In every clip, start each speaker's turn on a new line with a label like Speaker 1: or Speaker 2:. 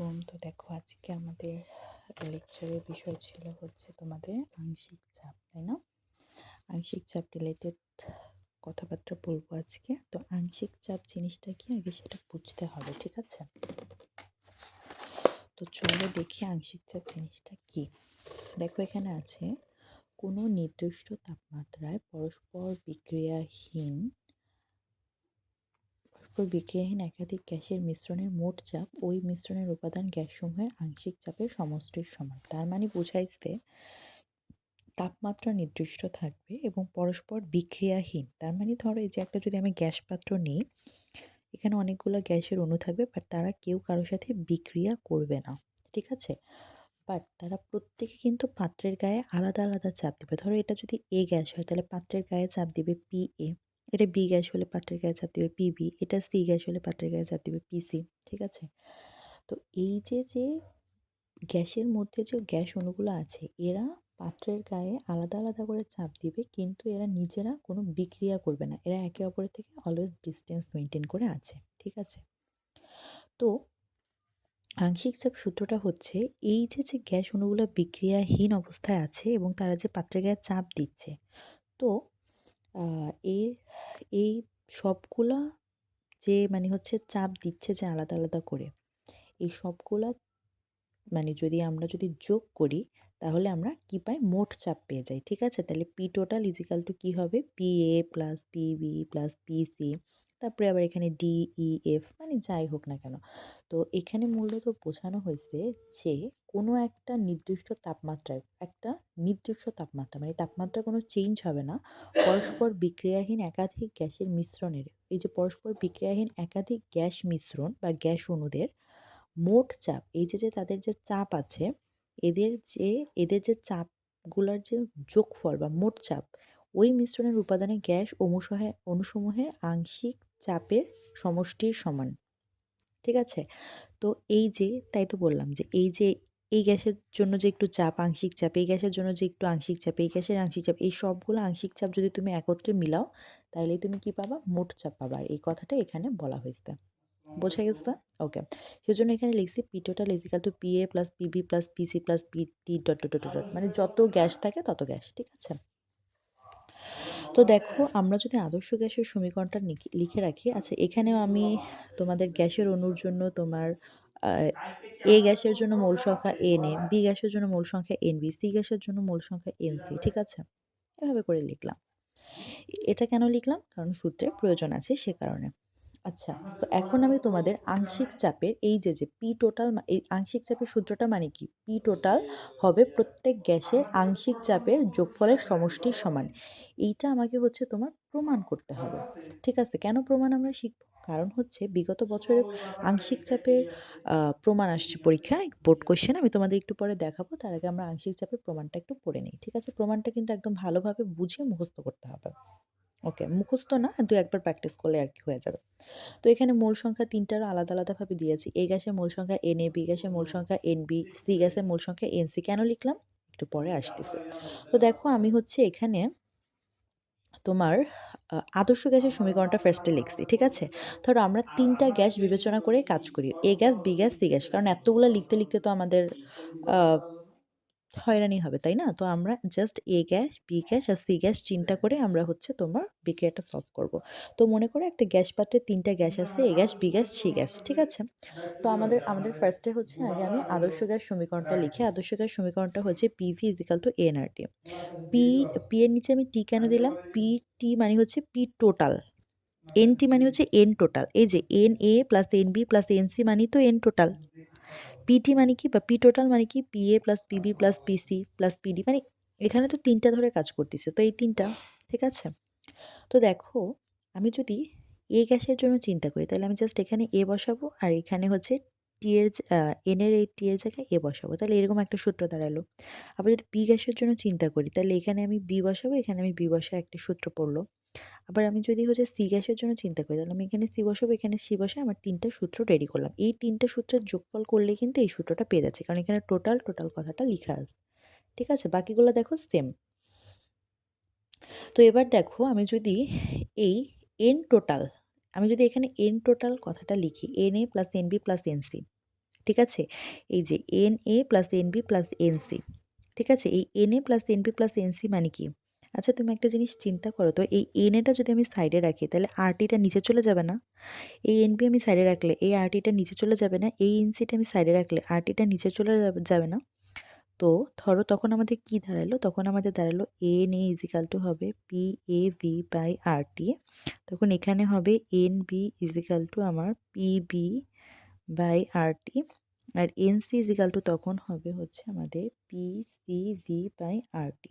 Speaker 1: আলাইকুম। তো দেখো আজকে আমাদের লেকচারের বিষয় ছিল হচ্ছে তোমাদের আংশিক চাপ, তাই না? আংশিক চাপ রিলেটেড কথাবার্তা বলবো আজকে। তো আংশিক চাপ জিনিসটা কি আগে সেটা বুঝতে হবে, ঠিক আছে? তো চলো দেখি আংশিক চাপ জিনিসটা কি। দেখো এখানে আছে কোনো নির্দিষ্ট তাপমাত্রায় পরস্পর বিক্রিয়াহীন একাধিক গ্যাসের মিশ্রণের মোট চাপ ওই মিশ্রণের উপাদান গ্যাসসমূহের আংশিক চাপের সমষ্টির সমান। তার মানে বোঝাইছে তাপমাত্রা নির্দিষ্ট থাকবে এবং পরস্পর বিক্রিয়াহীন। তার মানে ধরো এই যে একটা যদি আমি গ্যাস পাত্র নিই, এখানে অনেকগুলো গ্যাসের অণু থাকবে, বাট তারা কেউ কারোর সাথে বিক্রিয়া করবে না, ঠিক আছে? বাট তারা প্রত্যেকে কিন্তু পাত্রের গায়ে আলাদা আলাদা চাপ দিবে। ধরো এটা যদি এ গ্যাস হয় তাহলে পাত্রের গায়ে চাপ দিবে পি এ, এটা বি গ্যাস হলে পাত্রের গায়ে চাপ দিবে পিবি, এটা সি গ্যাস হলে পাত্রের গায়ে চাপ দিবে পিসি, ঠিক আছে? তো এই যে গ্যাসের মধ্যে যে গ্যাস অণুগুলো আছে এরা পাত্রের গায়ে আলাদা আলাদা করে চাপ দিবে, কিন্তু এরা নিজেরা কোনো বিক্রিয়া করবে না, এরা একে অপরের থেকে অলওয়েজ ডিস্টেন্স মেনটেন করে আছে, ঠিক আছে? তো আংশিক চাপ সূত্রটা হচ্ছে এই যে গ্যাস অণুগুলো বিক্রিয়াহীন অবস্থায় আছে এবং তারা যে পাত্রের গায়ে চাপ দিচ্ছে, তো এই এই সবগুলা যে মানে হচ্ছে চাপ দিচ্ছে যে আলাদা আলাদা করে, এই সবগুলা মানে যদি আমরা যোগ করি তাহলে আমরা কি পাই? মোট চাপ পেয়ে যাই, ঠিক আছে? তাহলে পি টোটাল ইজিক্যাল টু কী হবে? P A plus PB plus PC, তারপরে আবার এখানে ডি ই এফ, মানে যাই হোক না কেন। তো এখানে মূলত বোঝানো হয়েছে যে কোনো একটা নির্দিষ্ট তাপমাত্রা মানে তাপমাত্রা কোনো চেঞ্জ হবে না, পরস্পর বিক্রিয়াহীন একাধিক গ্যাসের মিশ্রণের, এই যে পরস্পর বিক্রিয়াহীন একাধিক গ্যাস মিশ্রণ বা গ্যাস অণুদের মোট চাপ, এই যে তাদের যে চাপ আছে, এদের যে এদের যে চাপগুলোর যে যোগফল বা মোট চাপ ওই মিশ্রণের উপাদানে গ্যাস অণুসমূহের আংশিক চাপের সমষ্টির সমান, ঠিক আছে? তো এই যে তাই তো বললাম যে এই গ্যাসের জন্য যে একটু চাপ আংশিক চাপ, এই গ্যাসের জন্য যে একটু আংশিক চাপ, এই গ্যাসের আংশিক চাপ, এই সবগুলো আংশিক চাপ যদি তুমি একত্রে মিলাও তাহলেই তুমি কি পাবা? মোট চাপ পাবা। আর এই কথাটা এখানে বলা হয়েছে, বোঝা গেছে? ওকে, সেজন্য এখানে লিখছি P total is equal to P A plus PB plus PC plus PT dot dot dot dot, মানে যত গ্যাস থাকে তত গ্যাস, ঠিক আছে? তো দেখো আমরা যদি আদর্শ গ্যাসের সমীকরণটা লিখে রাখি, আচ্ছা এখানেও আমি তোমাদের গ্যাসের অণুর জন্য তোমার এ গ্যাসের জন্য মোল সংখ্যা এন এ, বি গ্যাসের জন্য মোল সংখ্যা এন বি, সি গ্যাসের জন্য মোল সংখ্যা এন সি, ঠিক আছে? এভাবে করে লিখলাম। এটা কেন লিখলাম? কারণ সূত্রের প্রয়োজন আছে সে কারণে। আচ্ছা, তো এখন আমি তোমাদের আংশিক চাপের এই যে পি টোটাল, এই আংশিক চাপের সূত্রটা মানে কি? পি টোটাল হবে প্রত্যেক গ্যাসের আংশিক চাপের যোগফলের সমষ্টির সমান। এইটা আমাকে হচ্ছে তোমার প্রমাণ করতে হবে, ঠিক আছে? কেন প্রমাণ আমরা শিখব? কারণ হচ্ছে বিগত বছরে আংশিক চাপের প্রমাণ আসছে পরীক্ষায়, বোর্ড কোয়েশ্চেন আমি তোমাদের একটু পরে দেখাবো। তার আগে আমরা আংশিক চাপের প্রমাণটা একটু পড়ে নিই, ঠিক আছে? প্রমাণটা কিন্তু একদম ভালোভাবে বুঝে মুখস্থ করতে হবে। ওকে, মুখস্থ না, দু একবার প্র্যাকটিস করলে আর কি হয়ে যাবে। তো এখানে মোল সংখ্যা তিনটারও আলাদা আলাদাভাবে দিয়েছি। এ গ্যাসের মোল সংখ্যা এন এ, বি গ্যাসের মোল সংখ্যা এন বি, সি গ্যাসের মোল সংখ্যা এন সি। কেন লিখলাম একটু পরে আসতেছে। তো দেখো আমি হচ্ছে এখানে তোমার আদর্শ গ্যাসের সমীকরণটা ফার্স্টে লিখছি, ঠিক আছে? ধরো আমরা তিনটা গ্যাস বিবেচনা করে কাজ করি, A gas B gas C gas, কারণ এতগুলো লিখতে লিখতে তো আমাদের হয়রানি হবে, তাই না? তো আমরা just a gas B gas R C gas চিন্তা করে আমরা হচ্ছে তোমার বিক্রিয়াটা সলভ করব। তো মনে করো একটা গ্যাস পাত্রে তিনটা গ্যাস আছে, A gas B gas C gas, ঠিক আছে? তো আমাদের ফার্স্টে হচ্ছে আগে আমি আদর্শ গ্যাস সমীকরণটা লিখি। আদর্শ গ্যাস সমীকরণটা হচ্ছে পিভি ইজিক্যাল টু এন আর টি। পি পি এর নিচে আমি টি কেন দিলাম? পি টি মানে হচ্ছে পি টোটাল, এন টি মানে হচ্ছে এন টোটাল। এই যে N A plus N B plus N C মানে তো এন টোটাল। পিটি মানে কি বা পি টোটাল মানে কি? P A plus PB plus PC plus PD, মানে এখানে তো তিনটা ধরে কাজ করতেছে, তো এই তিনটা, ঠিক আছে? তো দেখো আমি যদি এ গ্যাসের জন্য চিন্তা করি তাহলে আমি জাস্ট এখানে এ বসাবো আর এখানে হচ্ছে টি এর এন এর এই টি এর জায়গায় এ বসাবো, তাহলে এরকম একটা সূত্র দাঁড়ালো। আবার যদি বি গ্যাসের জন্য চিন্তা করি তাহলে এখানে আমি বি বসাবো, এখানে আমি বি বসা একটা সূত্র পড়লো। আবার আমি যদি হচ্ছে সি গ্যাসের জন্য চিন্তা করি তাহলে আমি এখানে সি বসাবো, এখানে সি বসাই, আমার তিনটা সূত্র রেডি করলাম। এই তিনটা সূত্রের যোগফল করলে কিন্তু এই সূত্রটা পেয়ে যাচ্ছে, কারণ এখানে টোটাল টোটাল কথাটা লিখা আছে, ঠিক আছে? বাকিগুলো দেখো সেম। তো এবার দেখো আমি যদি এই এন টোটাল, আমি যদি এখানে এন টোটাল কথাটা লিখি, N A plus N B plus N C, ঠিক আছে? এই যে NA plus NB plus NC, ঠিক আছে? এই NA plus NB plus NC মানে কি? আচ্ছা তুমি একটা জিনিস চিন্তা করো তো, এই NA টা যদি আমি সাইডে রাখি তাহলে RT টা নিচে চলে যাবে না? এই NB আমি সাইডে রাখলে এই RT টা নিচে চলে যাবে না? এই NC টা আমি সাইডে রাখলে RT টা নিচে চলে যাবে না? তো ধরো তখন আমাদের কি দাঁড়ালো? তখন আমাদের দাঁড়ালো NA ইজিক্যাল টু হবে PAV বাই RT। তখন এখানে হবে NB ইজিক্যাল টু আমার PB বাই RT, আর NC ইজিক্যাল টু তখন হবে হচ্ছে আমাদের PCV বাই RT।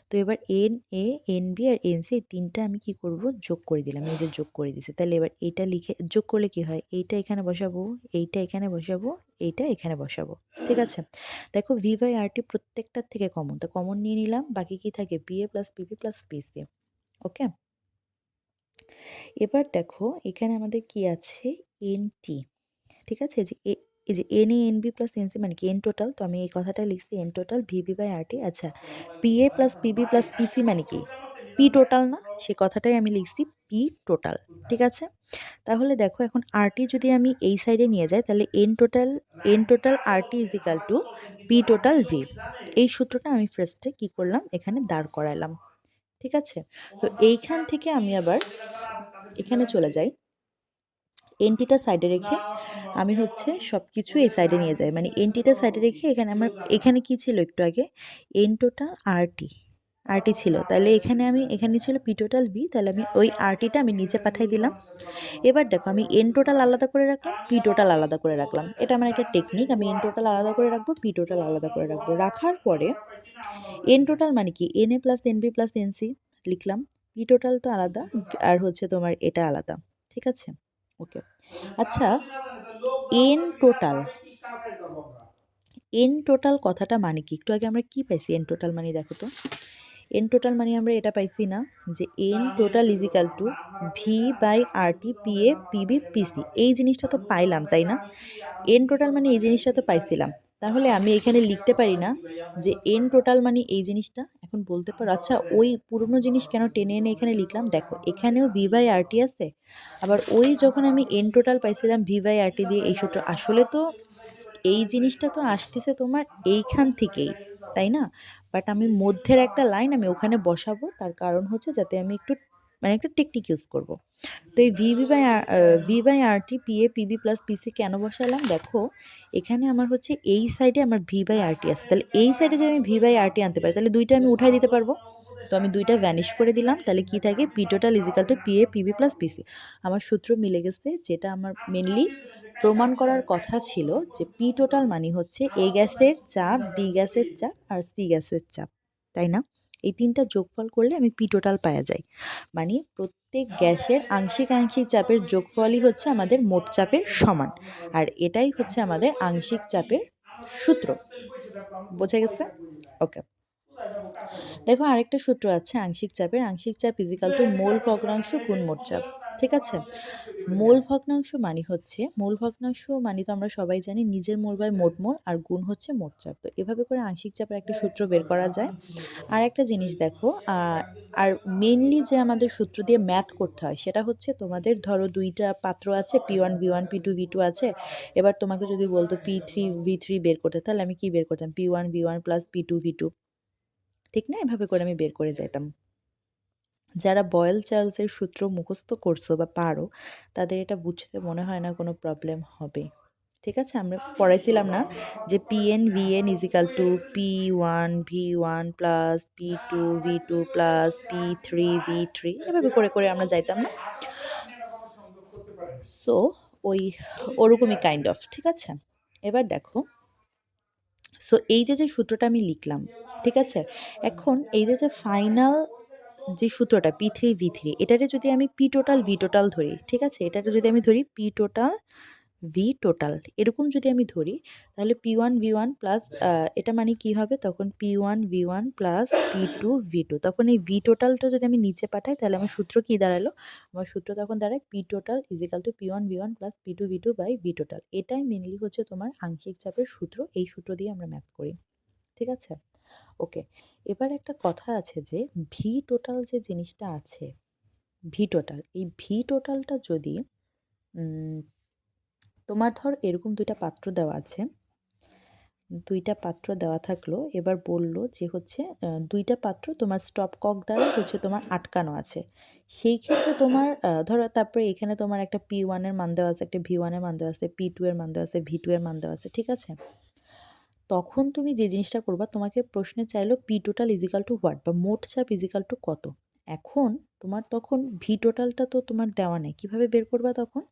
Speaker 1: তো এবার NA, NB আর NC এই তিনটা আমি কি করব? যোগ করে দিলাম। এই যে যোগ করে দিছি। তাহলে এবার এটা লিখে যোগ করলে কি হয়? এইটা এখানে বসাবো, এইটা এখানে বসাবো, এইটা এখানে বসাবো। ঠিক আছে? দেখো V বাই RT প্রত্যেকটার থেকে কমন। তো কমন নিয়ে নিলাম। বাকি কি থাকে? PA plus PB plus PC। ওকে? এবার দেখো এখানে আমাদের কি আছে? NT। ঠিক আছে? এই যে NA, NB প্লাস NC মানে কি? N টোটাল। তো আমি এই কথাটা লিখছি N টোটাল VB বাই RT। আচ্ছা, PA plus PB plus PC মানে কি? P টোটাল না? সে কথাটাই আমি লিখছি P টোটাল। ঠিক আছে? তাহলে দেখো এখন RT যদি আমি এই সাইডে নিয়ে যাই তাহলে N total RT is equal two P total V। এই সূত্রটা আমি ফার্স্টে কি করলাম? এখানে দাঁড় করালাম। ঠিক আছে? তো এইখান থেকে আমি আবার এখানে চলে যাই। এনটিটা সাইডে রেখে আমি হচ্ছে সব কিছু এই সাইডে নিয়ে যাই। মানে এনটিটা সাইডে রেখে এখানে আমার এখানে কি ছিল একটু আগে? এন টোটাল আরটি ছিল। তাহলে এখানে ছিল পি টোটাল ভি, তাহলে আমি ওই আরটিটা আমি নিচে পাঠাই দিলাম। এবার দেখো আমি এন টোটাল আলাদা করে রাখলাম, পি টোটাল আলাদা করে রাখলাম। এটা আমার একটা টেকনিক। আমি এন টোটাল আলাদা করে রাখবো, পি টোটাল আলাদা করে রাখবো। রাখার পরে এন টোটাল মানে কি? N A plus N B plus N C লিখলাম। পি টোটাল তো আলাদা, আর হচ্ছে তোমার এটা আলাদা। ঠিক আছে? ওকে। আচ্ছা, এন টোটাল এন টোটাল কথাটা মানে কি? একটু আগে আমরা কি পাইছি? এন টোটাল মানে দেখো তো। এন টোটাল মানে আমরা এটা পাইছি না যে N total is equal to V by RT PA PB PC। এই জিনিসটা তো পাইলাম, তাই না? এন টোটাল মানে এই জিনিসটা তো পাইছিলাম। তাহলে আমি এখানে লিখতে পারি না যে এন টোটাল মানে এই জিনিসটা? এখন বলতে পারো আচ্ছা ওই পুরনো জিনিস কেন টেনে এনে এখানে লিখলাম? দেখো এখানেও ভি বাই RT আছে, আবার ওই যখন আমি এন টোটাল পাইছিলাম ভি বাই RT দিয়ে এই সূত্র, আসলে তো এই জিনিসটা তো আসতেছে তোমার এইখান থেকেই, তাই না? বাট আমি মধ্যের একটা লাইন আমি ওখানে বসাবো, তার কারণ হচ্ছে যাতে আমি একটু মানে একটা টেকনিক ইউজ করব। তো এই V by RT PA PB plus PC কেন বসালাম? দেখো এখানে আমার হচ্ছে এই সাইডে আমার ভি বাই RT আছে, তাহলে এই সাইডে যদি আমি ভি বাই RT আনতে পারি তাহলে দুইটা আমি উঠাই দিতে পারবো। তো আমি দুইটা ভ্যানিশ করে দিলাম, তাহলে কি থাকে? P total is equal two PA PB plus PC। আমার সূত্র মিলে গেছে। যেটা আমার মেনলি প্রমাণ করার কথা ছিল যে পি টোটাল মানে হচ্ছে এ গ্যাসের চাপ, বি গ্যাসের চাপ আর সি গ্যাসের চাপ, তাই না? এই তিনটা যোগফল করলে আমি পি টোটাল পাওয়া যায়। মানে প্রত্যেক গ্যাসের আংশিক আংশিক চাপের যোগফলই হচ্ছে আমাদের মোট চাপের সমান, আর এটাই হচ্ছে আমাদের আংশিক চাপের সূত্র। বোঝা গেছে? ওকে। দেখো আরেকটা সূত্র আছে আংশিক চাপের। আংশিক চাপ ইজিক্যাল টু মোল ভগ্নাংশ গুণ মোট চাপ। ঠিক আছে? মোল ভগ্নাংশ মানে তো আমরা সবাই জানি নিজের মোল বাই মোট মোল, আর গুণ হচ্ছে মোট চাপ। তো এভাবে করে আংশিক চাপের একটা সূত্র বের করা যায়। আর একটা জিনিস দেখো, আর মেইনলি যে আমাদের সূত্র দিয়ে ম্যাথ করতে হয় সেটা হচ্ছে তোমাদের ধরো দুইটা পাত্র আছে, P1 V1 P2 V2 আছে। এবার তোমাকে যদি বলতো P3 V3 বের করতে, তাহলে আমি কি বের করতাম? P1 V1 plus P2 V2। ঠিক না? এভাবে করে আমি বের করে যাইতাম। যারা বয়েল চার্লসের সূত্র মুখস্থ করছো বা পারো তাদের এটা বুঝতে মনে হয় না কোনো প্রবলেম হবে। ঠিক আছে? আমরা পড়াইছিলাম না যে PN VN is equal to P1 V1 plus P2 V2 plus P3 V3, এভাবে করে করে আমরা যাইতাম না? সো ওই ওরকমই কাইন্ড অফ। ঠিক আছে? এবার দেখো, সো এই যে সূত্রটা আমি লিখলাম, ঠিক আছে? এখন এই যে ফাইনাল যে সূত্রটা P3 V3, এটারে যদি আমি P টোটাল V টোটাল ধরি, ঠিক আছে? এটাকে যদি আমি ধরি P টোটাল ভি টোটাল, এরকম যদি আমি ধরি তাহলে P1 V1 প্লাস এটা মানে কি হবে? তখন P1 V1 plus P2 V2। তখন এই ভি টোটালটা যদি আমি নিচে পাঠাই তাহলে আমার সূত্র কি দাঁড়ালো? আমার সূত্র তখন দাঁড়ায় P total is equal to P1 V1 plus P2 V2 by V total. এটাই মেনলি হচ্ছে তোমার আংশিক চাপের সূত্র। এই সূত্র দিয়ে আমরা ম্যাথ করি। ঠিক আছে? ওকে। এবার একটা কথা আছে যে ভি টোটাল যে জিনিসটা আছে, ভি টোটাল, এই ভি টোটালটা যদি তোমার ধর এরকম ২টা পাত্র দেওয়া আছে, ২টা পাত্র দেওয়া থাকলো। এবার বলল যে হচ্ছে ২টা পাত্র তোমার স্টপকক দ্বারা হচ্ছে তোমার আটকানো আছে। সেই ক্ষেত্রে তোমার ধরো তারপরে এখানে তোমার একটা P1 এর মান দেওয়া আছে, একটা V1 এর মান দেওয়া আছে, P2 এর মান দেওয়া আছে, V2 এর মান দেওয়া আছে। ঠিক আছে? তখন তুমি যে জিনিসটা করবা, তোমাকে প্রশ্নে চাইলো P total is equal to what, বা মোট চাপ ইজিক্যাল টু কত। এখন তোমার তখন ভি টোটালটা তো তোমার দেওয়া নেই, কিভাবে বের করবা তখন?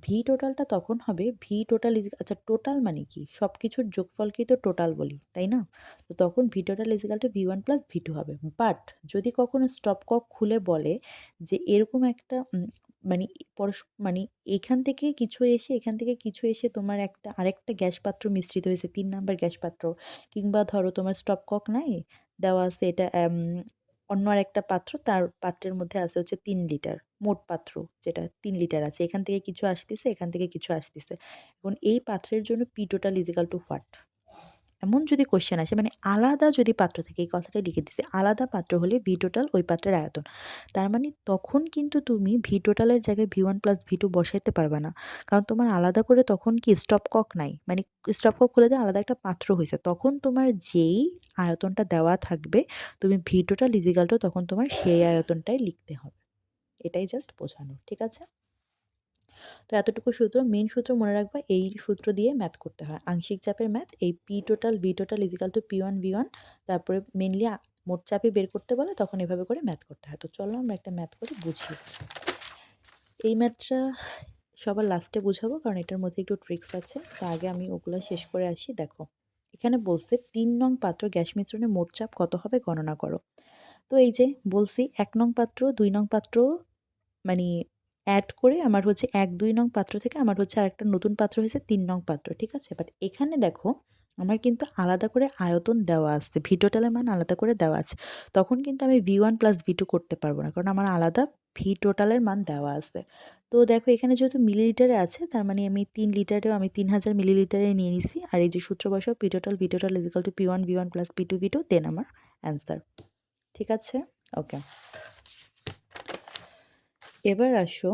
Speaker 1: ভি টোটালটা তখন হবে ভি টোটাল আচ্ছা টোটাল মানে কি, সব কিছুর যোগফলকেই তো টোটাল বলি, তাই না? তো তখন V total is equal to V1 plus V2 হবে। বাট যদি কখনো স্টপ কক খুলে বলে যে এরকম একটা মানে মানে এখান থেকে কিছু এসে, এখান থেকে কিছু এসে তোমার একটা আরেকটা গ্যাস পাত্র মিশ্রিত হয়েছে, ৩ নাম্বার গ্যাস পাত্র, কিংবা ধরো তোমার স্টপকক নাই, দেওয়া আছে এটা অন্য আরেকটা পাত্র, তার পাত্রের মধ্যে আছে হচ্ছে ৩ লিটার, মোট পাত্র যেটা ৩ লিটার আছে, এখান থেকে কিছু আসতেছে, এখান থেকে কিছু আসতেছে। এখন এই পাত্রের জন্য P total is equal to what, এমন যদি কোশ্চেন আসে, মানে আলাদা যদি পাত্র থাকে, এই কথাটা লিখে দিছে, আলাদা পাত্র হলে ভি টোটাল ওই পাত্রের আয়তন। তার মানে তখন কিন্তু তুমি ভি টোটালের জায়গায় V1 প্লাস V2 বসাইতে পারবে না, কারণ তোমার আলাদা করে তখন কি স্টপকক নাই, মানে স্টপকক খুলে দিয়ে আলাদা একটা পাত্র হয়েছে, তখন তোমার যেই আয়তনটা দেওয়া থাকবে, তুমি ভি টোটাল ইজিক্যাল টু তখন তোমার সেই আয়তনটাই লিখতে হবে। এটাই জাস্ট বোঝানো, ঠিক আছে? তো এতটুকু সূত্র, মেইন সূত্র মনে রাখবা, এই সূত্র দিয়ে ম্যাথ করতে হয় আংশিক চাপের ম্যাথ। এই P total V total is equal to P1 V1, তারপরে মেনলি মোট চাপই বের করতে বলে, তখন এভাবে করে ম্যাথ করতে হয়। তো চলো আমরা একটা ম্যাথ করে বুঝি। এই ম্যাথটা সবার লাস্টে বুঝাবো, কারণ এটার মধ্যে একটু ট্রিক্স আছে। তো আগে আমি ওগুলো শেষ করে আসি। দেখো এখানে বলছে ৩ নং পাত্র গ্যাস মিশ্রণে মোট চাপ কত হবে গণনা করো। তো এই যে বলছি ১ নং পাত্র ২ নং পাত্র মানে এড করে আমার হচ্ছে ১-২ নং পাত্র থেকে আমার হচ্ছে আরেকটা নতুন পাত্র হয়েছে ৩ নং পাত্র, ঠিক আছে? বাট এখানে দেখো আমার কিন্তু আলাদা করে আয়তন দেওয়া আছে, ভি টোটালের মান আলাদা করে দেওয়া আছে। তখন কিন্তু আমি V1 প্লাস V2 করতে পারবো না, কারণ আমার আলাদা ভি টোটালের মান দেওয়া আছে। তো দেখো এখানে যেহেতু মিলিলিটারে আছে, তার মানে আমি ৩ লিটারেও আমি ৩০০০ মিলিলিটারে নিয়ে নিছি। আর এই যে সূত্র বসাও, P total V total is equal to P1 V1 plus P2 V2, then আমার অ্যান্সার। ঠিক আছে? ওকে। এবার আসো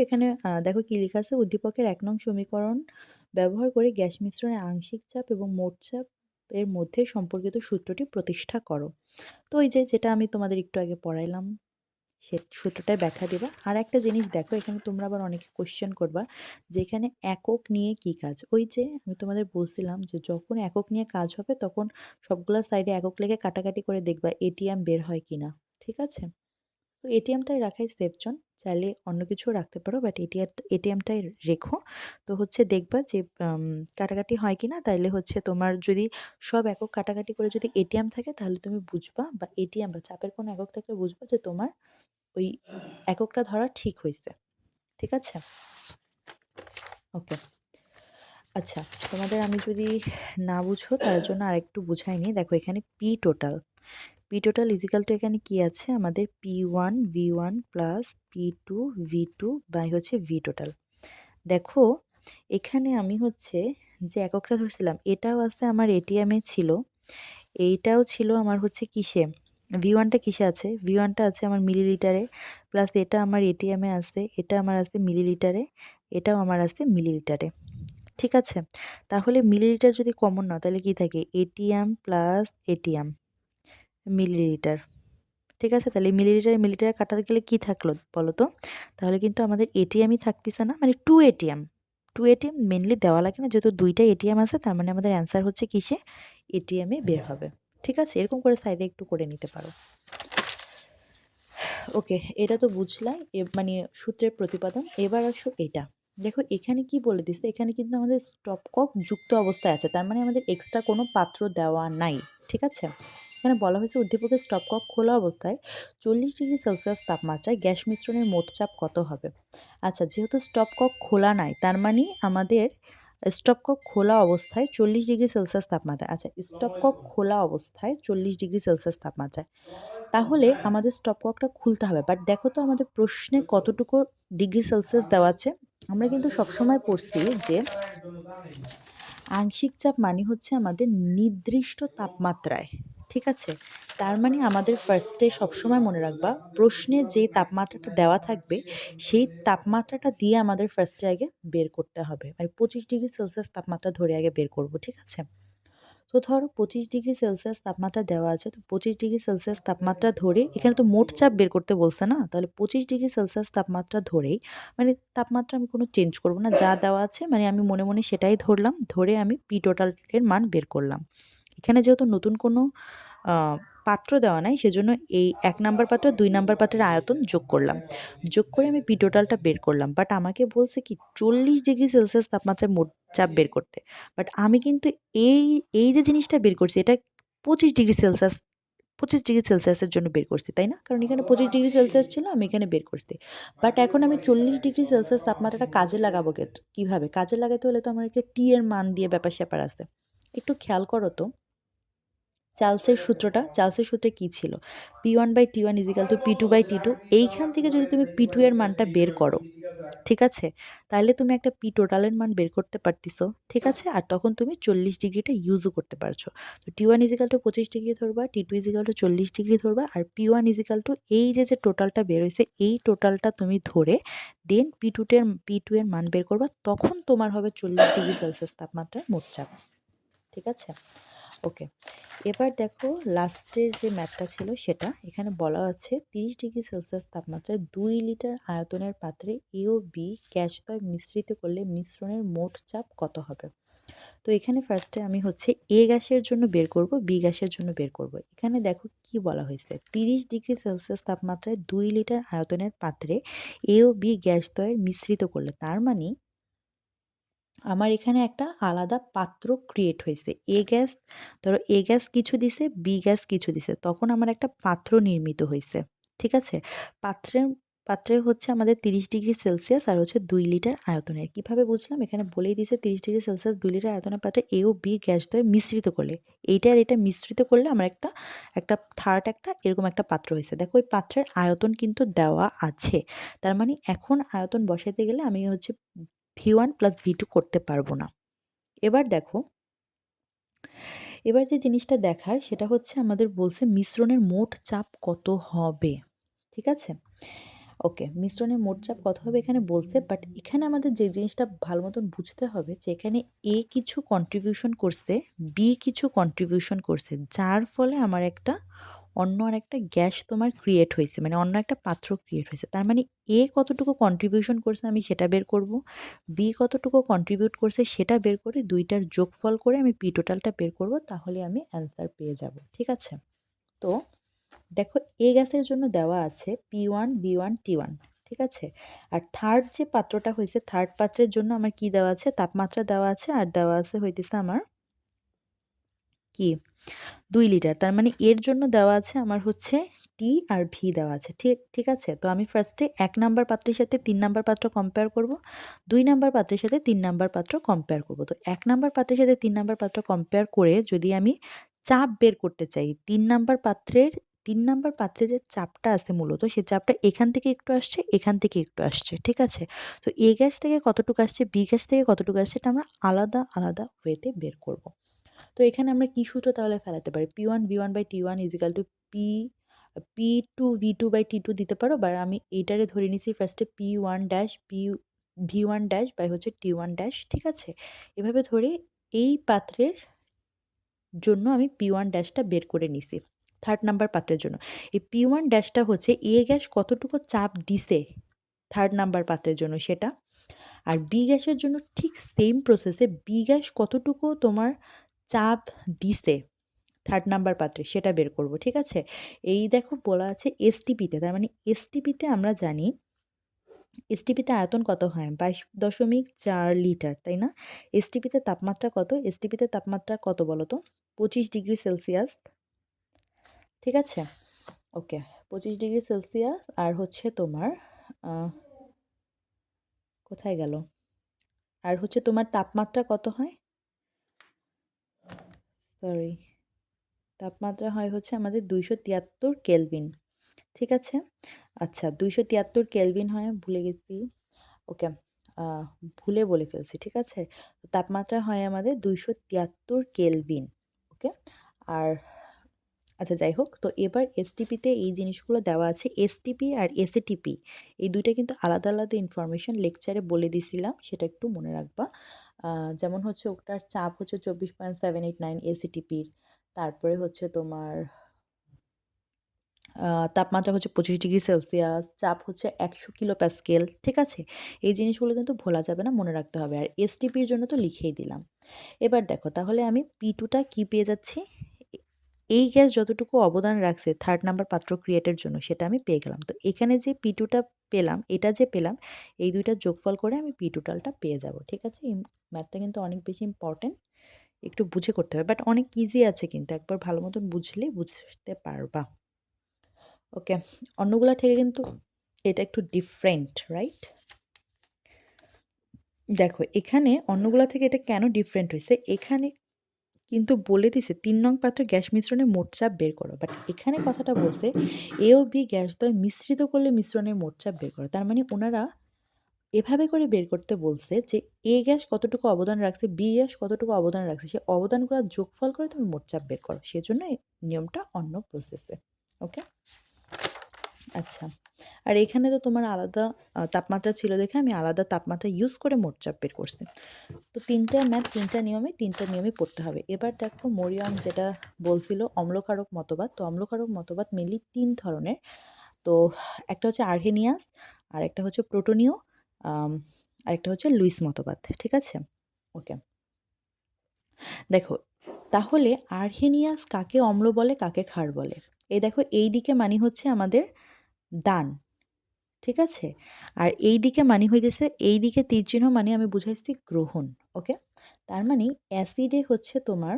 Speaker 1: এখানে দেখো কি লেখা আছে, উদ্দীপকের ১ নং সমীকরণ ব্যবহার করে গ্যাস মিশ্রণের আংশিক চাপ এবং মোট চাপ এর মধ্যে সম্পর্কিত সূত্রটি প্রতিষ্ঠা করো। তো এই যে যেটা আমি তোমাদের একটু আগে পড়াইলাম, সে সূত্রটাই ব্যাখ্যা দিবা। আর একটা জিনিস দেখো, এখানে তোমরা আবার অনেকে কোয়েশ্চেন করবা যে এখানে একক নিয়ে কি কাজ। ওই যে আমি তোমাদের বলছিলাম যে যখন একক নিয়ে কাজ হবে, তখন সবগুলা সাইডে একক লেগে কাটাকাটি করে দেখবা এটিএম বের হয় কিনা। ঠিক আছে? তো এটিএমটাই রাখাই সেফ জন। চাইলে অন্য কিছুও রাখতে পারো, বাট এটিএমটাই রেখো। তো হচ্ছে দেখবা যে কাটাকাটি হয় কিনা, তাইলে হচ্ছে তোমার যদি সব একক কাটাকাটি করে যদি এটিএম থাকে, তাহলে তুমি বুঝবা, বা এটিএম বা চাপের কোনো একক থাকলে বুঝবা যে তোমার ওই এককটা ধরা ঠিক হইছে। ঠিক আছে? ওকে। আচ্ছা, তোমাদের আমি যদি না বুঝো তার জন্য আরেকটু বুঝাই নিই। দেখো এখানে P total, P total is equal to এখানে কি আছে আমাদের, P1 V1 plus P2 V2 by হচ্ছে ভি টোটাল। দেখো এখানে আমি হচ্ছে যে এককটা ধরছিলাম, এটাও আছে আমার এটিএমে ছিল, এইটাও ছিল আমার হচ্ছে কিসে, V1টা কিসে আছে, V1টা আছে আমার মিলিলিটারে, প্লাস এটা আমার এটিএমে আছে, এটা আমার আছে মিলিলিটারে, এটাও আমার আছে মিলিলিটারে। ঠিক আছে? তাহলে মিলিলিটার যদি কমন নাও, তাহলে কি থাকে, এটিএম প্লাস এটিএম মিলিলিটার। ঠিক আছে? তাহলে মিলিলিটারে মিলিলিটারে কাটাতে গেলে কি থাকলো বলো তো? তাহলে কিন্তু আমাদের এটিএমই থাকতেছে না, মানে 2 এটিএম। 2 এটিএম মেইনলি দেওয়া লাগে না, যেহেতু ২ টা এটিএম আছে, তার মানে আমাদের অ্যান্সার হচ্ছে কিসে, এটিএমে বের হবে। ঠিক আছে? এরকম করে সাইডে একটু করে নিতে পারো। ওকে, এটা তো বুঝলাই, মানে সূত্রের প্রতিপাদন। এবার আসো এটা। দেখো এখানে কি বলে দিছে, এখানে কিন্তু আমাদের স্টপকক যুক্ত অবস্থায় আছে, তার মানে আমাদের এক্সট্রা কোনো পাত্র দেওয়া নাই। ঠিক আছে? এখানে বলা হয়েছে উদ্দীপকের স্টপকক খোলা অবস্থায় ৪০ ডিগ্রি সেলসিয়াস তাপমাত্রায় গ্যাস মিশ্রণের মোট চাপ কত হবে। আচ্ছা, যেহেতু স্টপকক খোলা নাই, তার মানে আমাদের স্টপকক খোলা অবস্থায় ৪০ ডিগ্রি সেলসিয়াস তাপমাত্রায়, আচ্ছা স্টপকক খোলা অবস্থায় ৪০ ডিগ্রি সেলসিয়াস তাপমাত্রায়, তাহলে আমাদের স্টপককটা খুলতে হবে। বাট দেখো তো আমাদের প্রশ্নে কতটুকু ডিগ্রি সেলসিয়াস দেওয়া আছে। আমরা কিন্তু সবসময় পড়ছি যে আংশিক চাপ মানে হচ্ছে আমাদের নির্দিষ্ট তাপমাত্রায়, ঠিক আছে? তার মানে আমাদের ফার্স্টে সবসময় মনে রাখবা প্রশ্নে যে তাপমাত্রাটা দেওয়া থাকবে সেই তাপমাত্রাটা দিয়ে আমাদের ফার্স্টে আগে বের করতে হবে। মানে 25°C তাপমাত্রা ধরে আগে বের করব। ঠিক আছে? তো ধরো 25°C তাপমাত্রা দেওয়া আছে। তো 25°C তাপমাত্রা ধরে এখানে তো মোট চাপ বের করতে বলছে না? তাহলে 25°C তাপমাত্রা ধরেই মানে তাপমাত্রা আমি কোনো চেঞ্জ করব না। যা দেওয়া আছে মানে আমি মনে, মনে সেটাই ধরলাম। ধরে আমি পি টোটাল এর মান বের করলাম। এখানে যেহেতু নতুন কোনো আ পাত্র দেওয়া নাই সেজন্য এই ১ নাম্বার পাত্র ২ নাম্বার পাত্রের আয়তন যোগ করলাম। যোগ করে আমি পি টোটালটা বের করলাম। বাট আমাকে বলছে কি 40°C তাপমাত্রায় মোট চাপ বের করতে। বাট আমি কিন্তু এই, এই যে জিনিসটা বের করছি এটা 25°C 25°C এর জন্য বের করছি, তাই না? কারণ এখানে 25°C ছিল আমি এখানে বের করছি। বাট এখন আমি 40°C তাপমাত্রাটা কাজে লাগাবো কিভাবে? কাজে লাগাতে হলে তো আমার একটা টি এর মান দিয়ে ব্যাপার-স্যাপার আছে। একটু খেয়াল করো তো। চার্লসের সূত্রে কি ছিল? P1/T1 = P2/T2 এইখান থেকে যদি তুমি P2 এর মানটা বের করো, ঠিক আছে? তাহলে তুমি একটা P টোটাল এর মান বের করতে পারতিছো, ঠিক আছে? আর তখন তুমি 40° টা ইউজও করতে পারছো। তো T1 = 25° ধরবা, T2 = 40° ধরবা আর P1 এই যে টোটালটা বের হইছে এই টোটালটা তুমি ধরে দেন P2 এর মান বের করবা। তখন তোমার হবে 40°C তাপমাত্রায় মোট চাপ। ঠিক আছে? ওকে। এবার দেখো লাস্টের যে ম্যাথটা ছিল সেটা। এখানে বলা আছে 30°C তাপমাত্রায় ২ লিটার আয়তনের পাত্রে A ও B গ্যাসদ্বয় মিশ্রিত করলে মিশ্রণের মোট চাপ কত হবে? তো এখানে ফার্স্টে আমি হচ্ছে A গ্যাসের জন্য বের করব, B গ্যাসের জন্য বের করব। এখানে দেখো কি বলা হয়েছে 30°C তাপমাত্রায় ২ লিটার আয়তনের পাত্রে A ও B গ্যাসদ্বয়ের মিশ্রিত করলে তার মানে আমার এখানে একটা আলাদা পাত্র ক্রিয়েট হয়েছে। ধরো এ গ্যাস কিছু দিছে, বি গ্যাস কিছু দিছে। তখন আমার একটা পাত্র নির্মিত হইছে। ঠিক আছে? পাত্রের পাত্রে হচ্ছে আমাদের 30°C আর হচ্ছে ২ লিটার আয়তনের। কিভাবে বুঝলাম? এখানে বলেই দিছে 30°C ২ লিটার আয়তনের পাত্রে এ ও বি গ্যাস দ্বয় মিশ্রিত করলে। এইটা আর এটা মিশ্রিত করলে আমার একটা থার্ড এরকম একটা পাত্র হইছে। দেখো ওই পাত্রের আয়তন কিন্তু দেওয়া আছে। তার মানে এখন আয়তন বসাইতে গেলে আমি হচ্ছে V1 প্লাস V2 করতে পারবো না। এবার দেখো, এবার যে জিনিসটা দেখার সেটা হচ্ছে আমাদের বলছে মিশ্রণের মোট চাপ কত হবে। ঠিক আছে? ওকে, মিশ্রণের মোট চাপ কত হবে এখানে বলছে বাট এখানে আমাদের যে জিনিসটা ভালো মতন বুঝতে হবে যে এখানে A কিছু কন্ট্রিবিউশন করছে, B কিছু কন্ট্রিবিউশন করছে। যার ফলে আমার অন্য আরেকটা গ্যাস তোমার ক্রিয়েট হইছে। মানে অন্য একটা পাত্র ক্রিয়েট হইছে। তার মানে A কতটুকু কন্ট্রিবিউশন করছে আমি সেটা বের করব। B কতটুকু কন্ট্রিবিউট করছে সেটা বের করে ২ টার যোগফল করে আমি P টোটালটা বের করব। তাহলে আমি অ্যান্সার পেয়ে যাব। ঠিক আছে? তো দেখো A গ্যাসের জন্য দেওয়া আছে P1, B1, T1 ঠিক আছে? আর থার্ড যে পাত্রটা হইছে থার্ড পাত্রের জন্য আমার কি দেওয়া আছে? তাপমাত্রা দেওয়া আছে আর দেওয়া আছে হইতেছে আমার কি? ২ লিটার। তার মানে এর জন্য দেওয়া আছে আমার হচ্ছে টি আর ভি দেওয়া আছে। ঠিক আছে? তো আমি ফার্স্টে ১ নাম্বার পাত্রের সাথে ৩ নাম্বার পাত্র কম্পেয়ার করব। ২ নাম্বার পাত্রের সাথে ৩ নাম্বার পাত্র কম্পেয়ার করব। তো ১ নাম্বার পাত্রের সাথে ৩ নাম্বার পাত্র কম্পেয়ার করে যদি আমি চাপ বের করতে চাই, ৩ নাম্বার পাত্রে যে চাপটা আছে মূলত সেই চাপটা এখান থেকে একটু আসছে, এখান থেকে একটু আসছে। ঠিক আছে? তো এ গ্যাস থেকে কতটুকু আসছে, বি গ্যাস থেকে কতটুকু আসছে এটা আমরা আলাদা, আলাদা ওয়েতে বের করব। তো এখানে আমরা কি সূত্র তাহলে ফেলাতে পারি? P1 V1/T1 = P P2 V2/T2 দিতে পারো বা আমি এইটারে ধরে নিছি ফার্স্টে P1 dash V1 dash by হচ্ছে T1 ড্যাশ ঠিক আছে? এভাবে ধরে এই পাত্রের জন্য আমি P1 ড্যাশটা বের করে নিছি। থার্ড নাম্বার পাত্রের জন্য। এই P1 ড্যাশটা হচ্ছে A গ্যাস কতটুকু চাপ দিছে থার্ড নাম্বার পাত্রের জন্য সেটা। আর বি গ্যাসের জন্য ঠিক সেম প্রসেসে বি গ্যাস কতটুকু তোমার চাপ দিছে থার্ড নাম্বার পাত্রে সেটা বের করব। ঠিক আছে? এই দেখো বলা আছে এসটিপিতে। তার মানে এসটিপিতে আমরা জানি এসটিপিতে আয়তন কত হয়? ২২.৪ লিটার, তাই না? এসটিপিতে তাপমাত্রা কত? এসটিপিতে তাপমাত্রা কত বলো তো? 25°C ঠিক আছে? ওকে, 25°C আর হচ্ছে তোমার আ কোথায় গেল? আর হচ্ছে তোমার তাপমাত্রা কত হয়? সরি। তাপমাত্রা হয় হচ্ছে আমাদের ২৭৩ কেলভিন। ঠিক আছে? আচ্ছা ২৭৩ কেলভিন হয় ভুলে গেছি। ওকে, আ ভুলে বলে ফেলছি। ঠিক আছে? তাপমাত্রা হয় আমাদের ২৭৩ কেলভিন। ওকে? আর আচ্ছা যাই হোক, তো এবার এসটিপিতে এই জিনিসগুলো দেওয়া আছে। এসটিপি আর এসএটিপি এই ২ টা কিন্তু আলাদা, আলাদা ইনফরমেশন লেকচারে বলে দিছিলাম, সেটা একটু মনে রাখবা। যেমন হচ্ছে ওটার চাপ হচ্ছে 24.789 এসিটিপির। তারপরে হচ্ছে তোমার তাপমাত্রা হচ্ছে 25°C, চাপ হচ্ছে 100 কিলোপ্যাসকেল, ঠিক আছে? এই জিনিসগুলো কিন্তু ভোলা যাবে না, মনে রাখতে হবে। আর এসটিপির জন্য তো লিখেই দিলাম। এবার দেখো তাহলে আমি P2টা কি পেয়ে যাচ্ছি? এ এই গ্যাস যতটুকু অবদান রাখছে 3rd নাম্বার পাত্র ক্রিয়েটের জন্য সেটা আমি পেয়ে গেলাম। তো এখানে যে P2টা পেলাম, এটা যে পেলাম, এই ২ টার যোগফল করে আমি P টোটালটা পেয়ে যাব। ঠিক আছে? এই ম্যাথটা কিন্তু অনেক বেশি ইম্পোর্টেন্ট। একটু বুঝে করতে হবে। বাট অনেক ইজি আছে কিন্তু একবার ভালো মতন বুঝলে বুঝতে পারবা। ওকে, অন্যগুলা থেকে কিন্তু এটা একটু ডিফারেন্ট, রাইট? দেখো এখানে অন্যগুলা থেকে এটা কেন ডিফারেন্ট হইছে? এখানে কিন্তু বলে দিছে ৩ নং পাত্রে গ্যাস মিশ্রণের মোট চাপ বের করো। বাট এখানে কথাটা বলছে এ ও বি গ্যাসদ্বয় মিশ্রিত করলে মিশ্রণের মোট চাপ বের করো। তার মানে উনারা এভাবে করে বের করতে বলছে যে এ গ্যাস কতটুকু অবদান রাখছে, বি গ্যাস কতটুকু অবদান রাখছে, সেই অবদানগুলোর যোগফল করে তুমি মোট চাপ বের করো। সেজন্য এই নিয়মটা অন্য প্রসেসে। ওকে? আচ্ছা। আর এখানে তো তোমার আলাদা তাপমাত্রা ছিল দেখে আমি আলাদা তাপমাত্রা ইউজ করে মোট চাপ বের করছি। তো ৩ টা ম্যাথ ৩ টা নিয়মে ৩ টা নিয়মই পড়তে হবে। এবার দেখো মরিয়ম যেটা বলছিল অম্লক্ষারক মতবাদ। তো অম্লক্ষারক মতবাদ মেইনলি ৩ ধরনের। তো একটা হচ্ছে আর্হেনিয়াস, আরেকটা হচ্ছে প্রোটোনীয়, আম আরেকটা হচ্ছে লুইস মতবাদ। ঠিক আছে? ওকে। দেখো তাহলে আর্হেনিয়াস কাকে অম্ল বলে, কাকে ক্ষার বলে? এই দেখো এই দিকে মানে হচ্ছে আমাদের দান। ঠিক আছে? আর এই দিকে মানে হইতেছে এই দিকে তীর চিহ্ন মানে আমি বুঝাইছি গ্রহণ। ওকে? তার মানে অ্যাসিডে হচ্ছে তোমার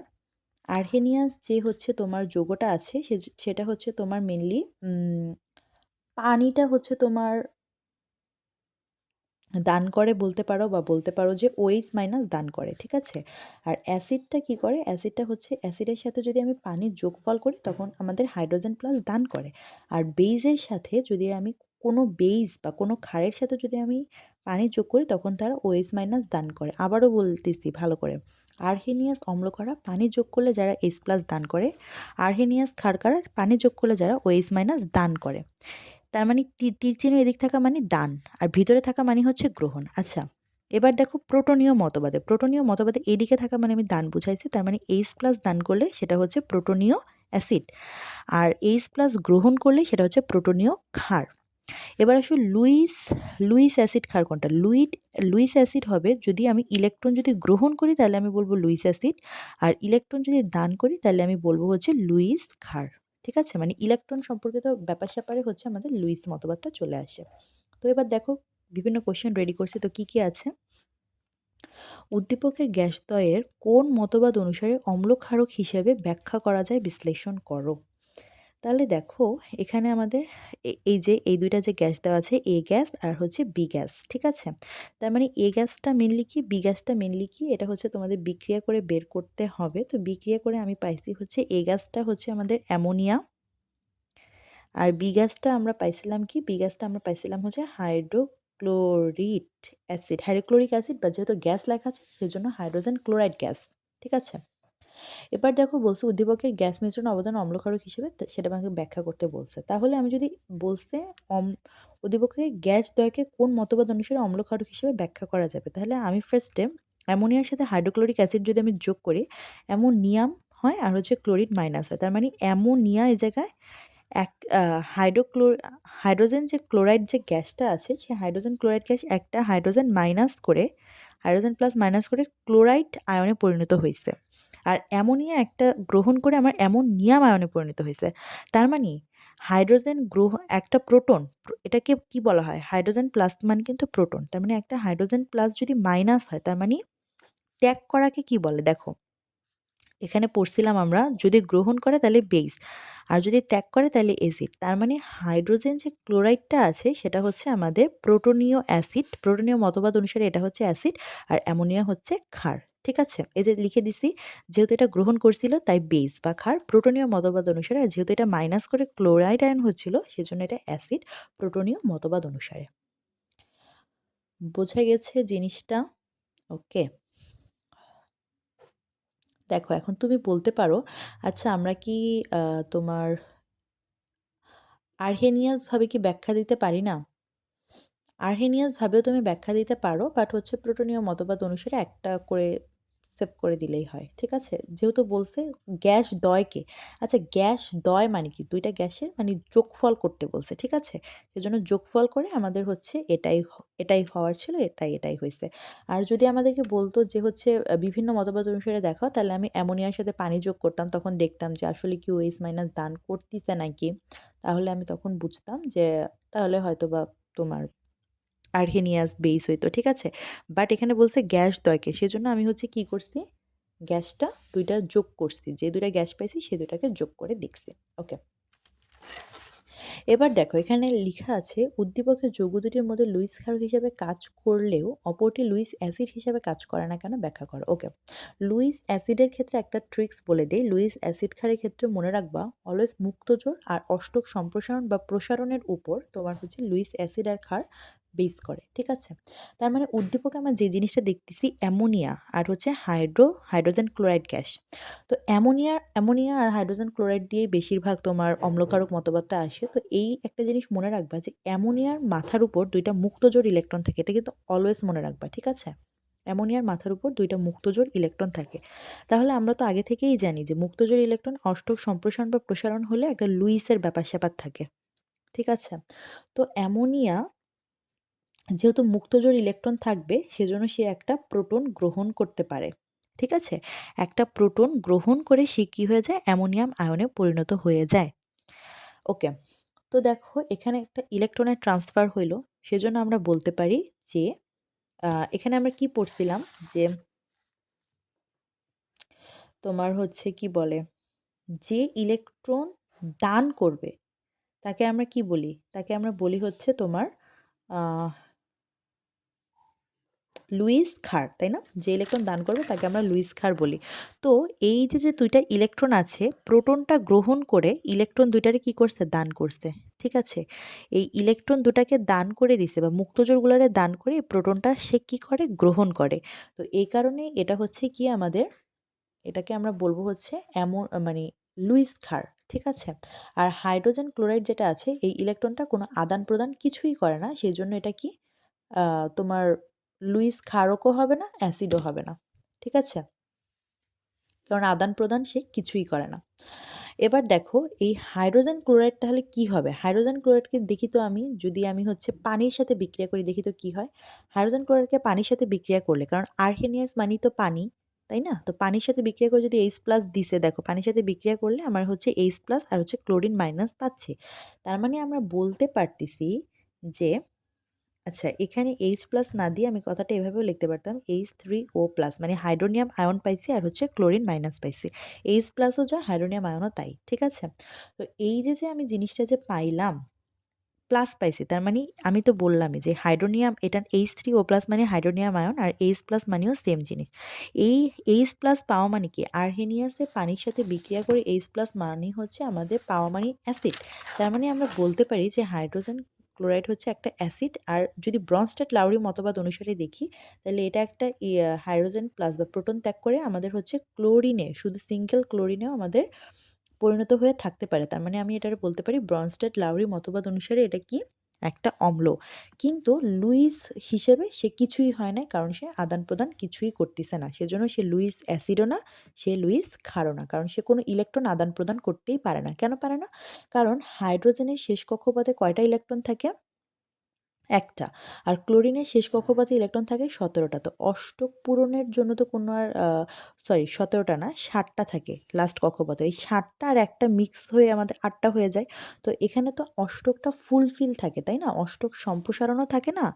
Speaker 1: আর্হেনিয়াস যে হচ্ছে তোমার যৌগটা আছে সেটা হচ্ছে তোমার মেইনলি পানিটা হচ্ছে তোমার দান করে বলতে পারো বা বলতে পারো যে OH মাইনাস দান করে। ঠিক আছে? আর অ্যাসিডটা কি করে? অ্যাসিডটা হচ্ছে অ্যাসিডের সাথে যদি আমি পানির যোগফল করি তখন আমাদের হাইড্রোজেন প্লাস দান করে। আর বেইজের সাথে যদি আমি কোনো বেইজ বা কোনো ক্ষারের সাথে যদি আমি পানি যোগ করি তখন তারা OH মাইনাস দান করে। আবারও বলতেছি ভালো করে। আর্হেনিয়াস অম্লকারা পানি যোগ করলে যারা H প্লাস দান করে, আর্হেনিয়াস ক্ষারকারা পানি যোগ করলে যারা OH মাইনাস দান করে। তার মানে তীর চিহ্ন এদিক থাকা মানে দান আর ভিতরে থাকা মানে হচ্ছে গ্রহণ। আচ্ছা, এবার দেখো প্রোটোনীয় মতবাদে। প্রোটোনীয় মতবাদে এদিকে থাকা মানে আমি দান বুঝাইছি, তার মানে H প্লাস দান করলে সেটা হচ্ছে প্রোটোনীয় অ্যাসিড, আর H প্লাস গ্রহণ করলে সেটা হচ্ছে প্রোটোনীয় ক্ষার। এবার আসো লুইস অ্যাসিড ক্ষার কোনটা? লুইস অ্যাসিড হবে যদি আমি ইলেকট্রন যদি গ্রহণ করি তাহলে আমি বলবো লুইস অ্যাসিড, আর ইলেকট্রন যদি দান করি তাহলে আমি বলবো হচ্ছে লুইস ক্ষার। ঠিক আছে? মানে ইলেকট্রন সম্পর্কিত ব্যাপার-স্যাপারে হচ্ছে আমাদের লুইস মতবাদটা চলে আসে। তো এবার দেখো বিভিন্ন কোয়েশ্চেন রেডি করছি, তো কি, কি আছে? উদ্দীপকের গ্যাসদ্বয়ের কোন মতবাদ অনুসারে অম্ল ক্ষারক হিসেবে ব্যাখ্যা করা যায় বিশ্লেষণ করো। তাহলে দেখো এখানে আমাদের এই যে এই ২ টা যে গ্যাস দেওয়া আছে A গ্যাস আর হচ্ছে B গ্যাস, ঠিক আছে? তার মানে A গ্যাসটা মেইনলি কি, B গ্যাসটা মেইনলি কি এটা হচ্ছে তোমাদের বিক্রিয়া করে বের করতে হবে। তো বিক্রিয়া করে আমি পাইছি হচ্ছে A গ্যাসটা হচ্ছে আমাদের অ্যামোনিয়া, আর বি গ্যাসটা আমরা পাইছিলাম কি? বি গ্যাসটা আমরা পাইছিলাম হচ্ছে হাইড্রোক্লোরিক অ্যাসিড বা যেহেতু গ্যাস লেখা আছে সেজন্য হাইড্রোজেন ক্লোরাইড গ্যাস। ঠিক আছে? এবার দেখো বলছে উদ্দীপকের গ্যাস মিশ্রণ অবদান অম্লক্ষারক হিসেবে সেটা আমাকে ব্যাখ্যা করতে বলছে। তাহলে আমি যদি বলছে অম উদ্দীপকের গ্যাস দ্বয়কে কোন মতবাদ অনুসারে অম্লক্ষারক হিসেবে ব্যাখ্যা করা যাবে? তাহলে আমি ফার্স্টে অ্যামোনিয়ার সাথে হাইড্রোক্লোরিক অ্যাসিড যদি আমি যোগ করি, অ্যামোনিয়াম হয় আর হচ্ছে ক্লোরিন মাইনাস হয়। তার মানে অ্যামোনিয়া এই জায়গায় এক হাইড্রোজেন যে ক্লোরাইড যে গ্যাসটা আছে সেই হাইড্রোজেন ক্লোরাইড গ্যাস একটা হাইড্রোজেন মাইনাস করে হাইড্রোজেন প্লাস মাইনাস করে ক্লোরাইড আয়নে পরিণত হইছে। আর অ্যামোনিয়া একটা গ্রহণ করে আমার অ্যামোনিয়াম আয়নে পরিণত হইছে। তার মানে হাইড্রোজেন একটা প্রোটন, এটাকে কি বলা হয়? হাইড্রোজেন প্লাস মানে কিন্তু প্রোটন। তার মানে একটা হাইড্রোজেন প্লাস যদি মাইনাস হয় তার মানে ত্যাগ করাকে কি বলে? দেখো এখানে পড়ছিলাম আমরা যদি গ্রহণ করে তাহলে বেস, আর যদি ত্যাগ করে তাহলে এসিড। তার মানে হাইড্রোজেন যে ক্লোরাইডটা আছে সেটা হচ্ছে আমাদের প্রোটোনীয় অ্যাসিড, প্রোটোনীয় মতবাদ অনুসারে এটা হচ্ছে অ্যাসিড, আর অ্যামোনিয়া হচ্ছে ক্ষার। ঠিক আছে? এই যে লিখে দিছি, যেহেতু এটা গ্রহণ করছিল তাই বেস বা ক্ষার, প্রোটোনীয় মতবাদ অনুসারে, আর যেহেতু এটা মাইনাস করে ক্লোরাইড আয়ন হচ্ছিল সেজন্য এটা অ্যাসিড প্রোটোনীয় মতবাদ অনুসারে। বোঝা গেছে জিনিসটা? ওকে। দেখো এখন তুমি বলতে পারো, আচ্ছা আমরা কি তোমার আর্হেনিয়াসভাবে কি ব্যাখ্যা দিতে পারি না? আর্হেনিয়াসভাবেও তুমি ব্যাখ্যা দিতে পারো, বাট হচ্ছে প্লুটোনীয় মতবাদ অনুসারে একটা করে সেভ করে দিলেই হয়, ঠিক আছে? যেহেতু বলছে গ্যাস দ্বয়কে, আচ্ছা গ্যাস দ্বয় মানে কি? দুইটা গ্যাসের মানে যোগফল করতে বলছে, ঠিক আছে? সেজন্য যোগফল করে আমাদের হচ্ছে এটাই হওয়ার ছিল, এটাই হয়েছে। আর যদি আমাদেরকে বলতো যে হচ্ছে বিভিন্ন মতবাদ অনুসারে দেখাও, তাহলে আমি অ্যামোনিয়ার সাথে পানি যোগ করতাম, তখন দেখতাম যে আসলে কি ওএইচ মাইনাস দান করতিছে নাকি। তাহলে আমি তখন বুঝতাম যে তাহলে হয়তোবা তোমার আর্হেনিয়াস বেস হইতো, ঠিক আছে? বাট এখানে বলছে গ্যাস দ্বয়কে, সেজন্য আমি হচ্ছে কি করছি, গ্যাসটা দুইটা যোগ করছি, যে দুইটা গ্যাস পাইছি সে দুইটাকে যোগ করে দেখছি। ওকে, এবার দেখো এখানে লেখা আছে উদ্দীপকের যৌগ দুটির মধ্যে লুইস ক্ষারক হিসেবে কাজ করলেও অপরটি লুইস অ্যাসিড হিসেবে কাজ করে না কেন, ব্যাখ্যা করো। ওকে, লুইস অ্যাসিডের ক্ষেত্রে একটা ট্রিক্স বলে দিই। লুইস অ্যাসিড ক্ষারের ক্ষেত্রে মনে রাখবা অলওয়েজ মুক্তজোড় আর অষ্টক সম্প্রসারণ বা প্রসারণের উপর তোমার হচ্ছে লুইস অ্যাসিড আর ক্ষার বেস করে, ঠিক আছে? তার মানে উদ্দীপকে আমরা যে জিনিসটা দেখতেছি অ্যামোনিয়া আর হচ্ছে হাইড্রোজেন ক্লোরাইড গ্যাস। তো অ্যামোনিয়া আর হাইড্রোজেন ক্লোরাইড দিয়েই বেশিরভাগ তোমার অম্লকারক মতবাদটা আসে। তো এই একটা জিনিস মনে রাখবা যে অ্যামোনিয়ার মাথার উপর দুইটা মুক্তজোড় ইলেকট্রন থাকে, এটা কিন্তু অলওয়েজ মনে রাখবা, ঠিক আছে? অ্যামোনিয়ার মাথার উপর দুইটা মুক্তজোড় ইলেকট্রন থাকে। তাহলে আমরা তো আগে থেকেই জানি যে মুক্তজোড় ইলেকট্রন অষ্টক সম্প্রসারণ বা প্রসারণ হলে একটা লুইসের ব্যাপার-স্যাপার থাকে, ঠিক আছে? তো অ্যামোনিয়া যেহেতু মুক্তজোড় ইলেকট্রন থাকবে সেজন্য সে একটা প্রোটন গ্রহণ করতে পারে, ঠিক আছে? একটা প্রোটন গ্রহণ করে সে কী হয়ে যায়, অ্যামোনিয়াম আয়নে পরিণত হয়ে যায়। ওকে, তো দেখো এখানে একটা ইলেকট্রনের ট্রান্সফার হইল, সেজন্য আমরা বলতে পারি যে এখানে আমরা কি পড়ছিলাম যে তোমার হচ্ছে কি বলে, যে ইলেকট্রন দান করবে তাকে আমরা কি বলি, তাকে আমরা বলি হচ্ছে তোমার লুইস ক্ষার, তাই না? যে ইলেকট্রন দান করবে তাকে আমরা লুইস ক্ষার বলি। তো এই যে দুইটা ইলেকট্রন আছে, প্রোটনটা গ্রহণ করে ইলেকট্রন দুইটারে কি করছে, দান করছে, ঠিক আছে? এই ইলেকট্রন দুটাকে দান করে দিছে বা মুক্তজোড়গুলারে দান করে এই প্রোটনটা সে কি করে, গ্রহণ করে। তো এই কারণে এটা হচ্ছে কি আমাদের, এটাকে আমরা বলবো হচ্ছে এমন মানে লুইস ক্ষার, ঠিক আছে? আর হাইড্রোজেন ক্লোরাইড যেটা আছে এই ইলেকট্রনটা কোনো আদান প্রদান কিছুই করে না, সেই জন্য এটা কি তোমার লুইস ক্ষারকও হবে না, অ্যাসিডও হবে না, ঠিক আছে? কারণ আদান প্রদান সে কিছুই করে না। এবার দেখো এই হাইড্রোজেন ক্লোরাইড তাহলে কি হবে, হাইড্রোজেন ক্লোরাইডকে দেখি তো আমি, যদি আমি হচ্ছে পানির সাথে বিক্রিয়া করি দেখি তো কি হয়। হাইড্রোজেন ক্লোরাইডকে পানির সাথে বিক্রিয়া করলে, কারণ আর্হেনিয়াস মানে তো পানি, তাই না? তো পানির সাথে বিক্রিয়া করে যদি এইচ প্লাস দিছে, দেখো পানির সাথে বিক্রিয়া করলে আমার হচ্ছে এইচ প্লাস আর হচ্ছে ক্লোরিন মাইনাস পাচ্ছে। তার মানে আমরা বলতে পারতেছি যে, আচ্ছা এখানে এইচ প্লাস না দিয়ে আমি কথাটা এভাবেও লিখতে পারতাম H3O প্লাস, মানে হাইড্রোনিয়াম আয়ন পাইছি আর হচ্ছে ক্লোরিন মাইনাস পাইছি। এইচ প্লাসও যা, হাইড্রোনিয়াম আয়নও তাই, ঠিক আছে? তো এই যে আমি জিনিসটা যে পাইলাম, প্লাস পাইছি, তার মানে আমি তো বললামই যে হাইড্রোনিয়াম, এটা H3O প্লাস মানে হাইড্রোনিয়াম আয়ন, আর এইচ প্লাস মানেও সেম জিনিস। এই এইচ প্লাস পাওয়া মানে কি, আর্হেনিয়াসে পানির সাথে বিক্রিয়া করে এইচ প্লাস মানে হচ্ছে আমাদের পাওয়া মানে অ্যাসিড। তার মানে আমরা বলতে পারি যে হাইড্রোজেন ক্লোরাইড হচ্ছে একটা অ্যাসিড। আর যদি ব্রনস্টেড লাউরি মতবাদ অনুসারে দেখি, তাহলে এটা একটা হাইড্রোজেন প্লাস বা প্রোটন ত্যাগ করে আমাদের হচ্ছে ক্লোরিনে, শুধু সিঙ্গেল ক্লোরিনেও আমাদের পরিণত হয়ে থাকতে পারে। তার মানে আমি এটারে বলতে পারি ব্রনস্টেড লাউরি মতবাদ অনুসারে এটা কি, একটা অম্ল। কিন্তু লুইস হিসেবে সে কিছুই হয় নাই, কারণ সে আদান প্রদান কিছুই করতেছে না, সেজন্য সে লুইস অ্যাসিডও না, সে লুইস ক্ষারও না, কারণ সে কোনো ইলেকট্রন আদান প্রদান করতেই পারে না। কেন পারে না? কারণ হাইড্রোজেনের শেষ কক্ষপথে কয়টা ইলেকট্রন থাকে, একটা। আর ক্লোরিনের শেষ কক্ষপথে ইলেকট্রন থাকে 17টা। তো অষ্টক পূরণের জন্য তো কোনো আর সরি 17টা না, 7টা থাকে লাস্ট কক্ষপথে। এই 7টা আর একটা মিক্স হয়ে আমাদের 8টা হয়ে যায়। তো এখানে তো অষ্টকটা ফুলফিল থাকে, তাই না? অষ্টক সম্প্রসারণও থাকে না,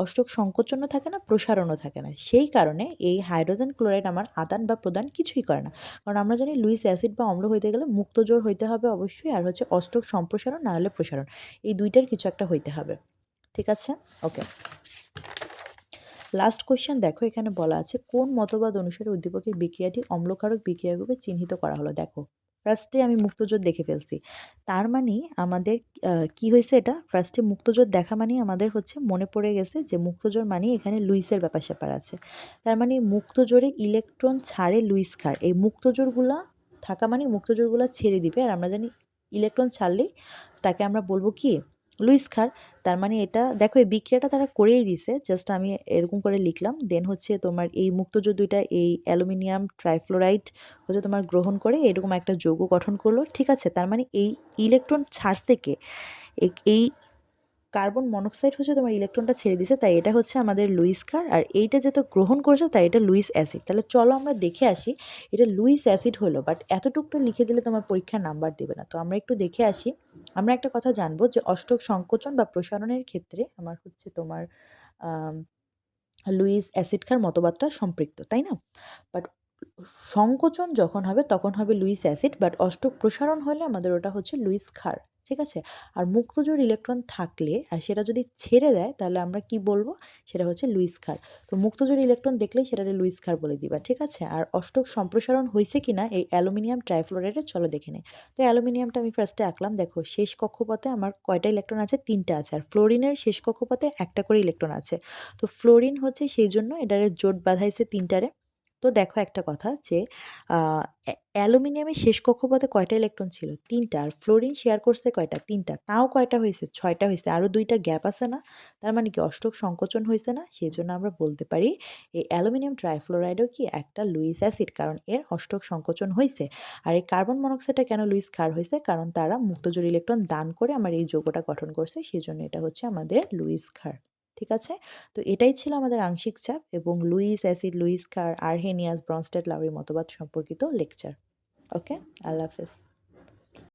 Speaker 1: অষ্টক সংকোচনও থাকে না, প্রসারণও থাকে না। সেই কারণে এই হাইড্রোজেন ক্লোরাইড আমার আদান বা প্রদান কিছুই করে না। কারণ আমরা জানি লুইস অ্যাসিড বা অম্ল হইতে গেলে মুক্তজোড় হইতে হবে অবশ্যই, আর হচ্ছে অষ্টক সম্প্রসারণ না হলে প্রসারণ। এই দুইটার কিছু একটা হইতে হবে। ঠিক আছে? ওকে। লাস্ট কোয়েশ্চেন দেখো, এখানে বলা আছে কোন মতবাদ অনুসারে উদ্দীপকের বিক্রিয়াটি অম্লক্ষারক বিক্রিয়া রূপে চিহ্নিত করা হলো? দেখো ফার্স্টে আমি মুক্তজোট দেখে ফেলছি। তার মানে আমাদের কি হইছে এটা? ফার্স্টে মুক্তজোট দেখা মানেই আমাদের হচ্ছে মনে পড়ে গেছে যে মুক্তজোড় মানেই এখানে লুইসের ব্যাপার-স্যাপার আছে। তার মানে মুক্তজোড়ে ইলেকট্রন ছাড়ে লুইস ক্ষার। এই মুক্তজোড়গুলা থাকা মানে মুক্তজোড়গুলা ছেড়ে দিবে। আর আমরা জানি ইলেকট্রন ছাড়লেই তাকে আমরা বলব কি? লুইস ক্ষার। তার মানে এটা দেখো এই বিক্রিয়াটা তারা করেই দিছে। জাস্ট আমি এরকম করে লিখলাম। দেন হচ্ছে তোমার এই মুক্তজোড় ২ টা এই অ্যালুমিনিয়াম ট্রাইফ্লোরাইড হচ্ছে তোমার গ্রহণ করে এরকম একটা যৌগ গঠন করলো। ঠিক আছে? তার মানে এই ইলেকট্রন ছাড়ছে কে? এই কার্বন মনোক্সাইড হচ্ছে তোমার ইলেকট্রনটা ছেড়ে দিছে, তাই এটা হচ্ছে আমাদের লুইস ক্ষার। আর এইটা যেহেতু গ্রহণ করছে তাই এটা লুইস অ্যাসিড। তাহলে চলো আমরা দেখে আসি এটা লুইস অ্যাসিড হলো, বাট এতটুকু লিখে দিলে তোমার পরীক্ষায় নাম্বার দেবে না। তো আমরা একটু দেখে আসি। আমরা একটা কথা জানবো যে অষ্টক সংকোচন বা প্রসারণের ক্ষেত্রে আমার হচ্ছে তোমার আম লুইস অ্যাসিড ক্ষার মতবাদটা সম্পৃক্ত, তাই না? বাট সংকোচন যখন হবে তখন হবে লুইস অ্যাসিড, বাট অষ্টক প্রসারণ হলে আমাদের ওটা হচ্ছে লুইস ক্ষার। ঠিক আছে? আর মুক্তজোড় ইলেকট্রন থাকলে আর সেটা যদি ছেড়ে দেয় তাহলে আমরা কি বলবো? সেটা হচ্ছে লুইস ক্ষার। তো মুক্তজোড় ইলেকট্রন দেখলেই সেটারে লুইস ক্ষার বলে দিবা। ঠিক আছে? আর অষ্টক সম্প্রসারণ হইছে কিনা এই অ্যালুমিনিয়াম ট্রাইফ্লোরাইডে চলো দেখে নেই। তো অ্যালুমিনিয়ামটা আমি ফার্স্টে আঁকলাম। দেখো শেষ কক্ষপথে আমার কয়টা ইলেকট্রন আছে? ৩ টা আছে। আর ফ্লোরিনের শেষ কক্ষপথে ১ টা করে ইলেকট্রন আছে। তো ফ্লোরিন হচ্ছে সেইজন্য এটারে জোট বাঁধাইছে ৩ টারে। তো দেখো একটা কথা যে আ অ্যালুমিনিয়ামের শেষ কক্ষপথে কয়টা ইলেকট্রন ছিল? ৩ টা। আর ফ্লোরিন শেয়ার করছে কয়টা? ৩ টা। তাও কয়টা হইছে? ৬ টা হইছে। আরও ২ টা গ্যাপ আছে না? তার মানে কি অষ্টক সংকোচন হইছে না? সেজন্য আমরা বলতে পারি এই অ্যালুমিনিয়াম ট্রাইফ্লোরাইডও কি একটা লুইস অ্যাসিড, কারণ এর অষ্টক সংকোচন হইছে। আর এই কার্বন মনোক্সাইডটা কেন লুইস ক্ষার হইছে? কারণ তারা মুক্তজোড় ইলেকট্রন দান করে আমার এই যৌগটা গঠন করছে। সেজন্য এটা হচ্ছে আমাদের লুইস ক্ষার। ঠিক আছে? তো এটাই ছিল আমাদের আংশিক চাপ এবং লুইস অ্যাসিড, লুইস ক্ষার, আরহেনিয়াস, ব্রনস্টেড লাউরি মতবাদ সম্পর্কিত লেকচার। ওকে? আল্লাহ হাফেজ।